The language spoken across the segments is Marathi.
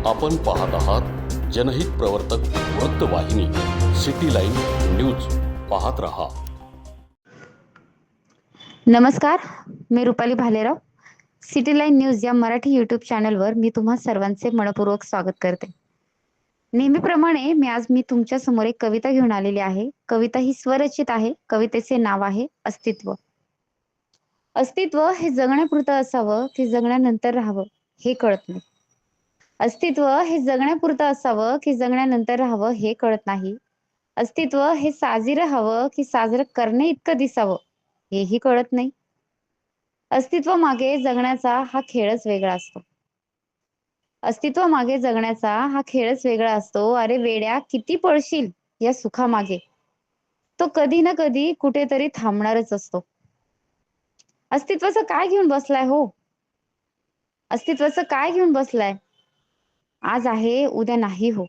आपण पाहत आहात जनहित प्रवर्तक वृत्तवाहिनी सिटी लाईन न्यूज. पाहत रहा. नमस्कार, मी Rupali Bhalerao. City line news या मराठी यूट्यूब चॅनलवर मी तुम्हा सर्वांचे मनपूर्वक स्वागत करते. नेहमीप्रमाणे मी तुमच्या समोर एक कविता घेऊन आलेली आहे. कविता ही स्वरचित आहे. कवितेचे नाव आहे अस्तित्व. अस्तित्व हे जगण्यापुरतं असावं की जगण्यानंतर राहावं हे कळत नाही. अस्तित्व हे जगण्यापुरतं असावं की जगण्यानंतर राहावं हे कळत नाही. अस्तित्व हे साजरं हवं की साजरं करणे इतकं दिसावं हेही कळत नाही. अस्तित्व मागे जगण्याचा हा खेळच वेगळा असतो. अस्तित्व मागे जगण्याचा हा खेळच वेगळा असतो. अरे वेड्या किती पळशील या सुखामागे, तो कधी ना कधी कुठेतरी थांबणारच असतो. अस्तित्वाचं काय घेऊन बसलाय हो? अस्तित्वाचं काय घेऊन बसलाय? आज आहे उद्या नाही हो.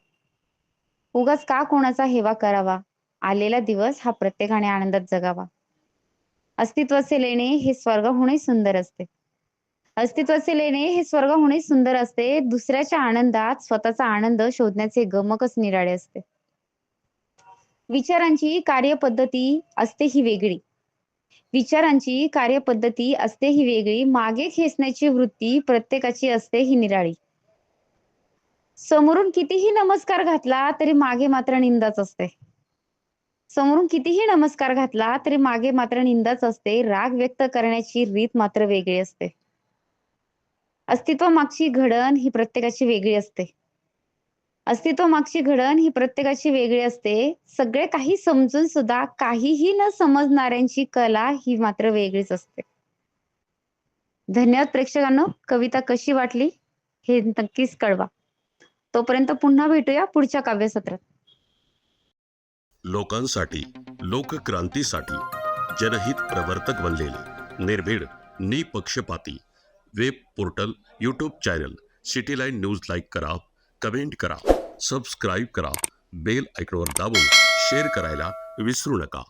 उगाच का कोणाचा हेवा करावा? आलेला दिवस हा प्रत्येकाने आनंदात जगावा. अस्तित्वाचे लेणे हे स्वर्गाहूनही सुंदर असते. अस्तित्वाचे लेणे हे स्वर्गाहूनही सुंदर असते. दुसऱ्याच्या आनंदात स्वतःचा आनंद शोधण्याचे गमकच निराळे असते. विचारांची कार्यपद्धती असते ही वेगळी. विचारांची कार्यपद्धती असते ही वेगळी. मागे खेचण्याची वृत्ती प्रत्येकाची असते ही निराळी. समोरून कितीही नमस्कार घातला तरी मागे मात्र निंदाच असते. समोरून कितीही नमस्कार घातला तरी मागे मात्र निंदाच असते. राग व्यक्त करण्याची रीत मात्र वेगळी असते. अस्तित्वामागची घडण ही प्रत्येकाची वेगळी असते. अस्तित्वामागची घडण ही प्रत्येकाची वेगळी असते. सगळे काही समजून सुद्धा काहीही न समजणाऱ्यांची कला ही मात्र वेगळीच असते. धन्यवाद प्रेक्षकांनो. कविता कशी वाटली हे नक्कीच कळवा. तोपर्यंत पुन्हा भेटूया पुढच्या काव्यसत्रात. लोकांसाठी, लोकक्रांतीसाठी जनहित प्रवर्तक बनलेले निर्भीड, निपक्षपाती web portal, YouTube channel city line news like करा, कमेंट करा, सबस्क्राईब करा, बेल आयकॉनवर दाबून शेअर करायला विसरू नका.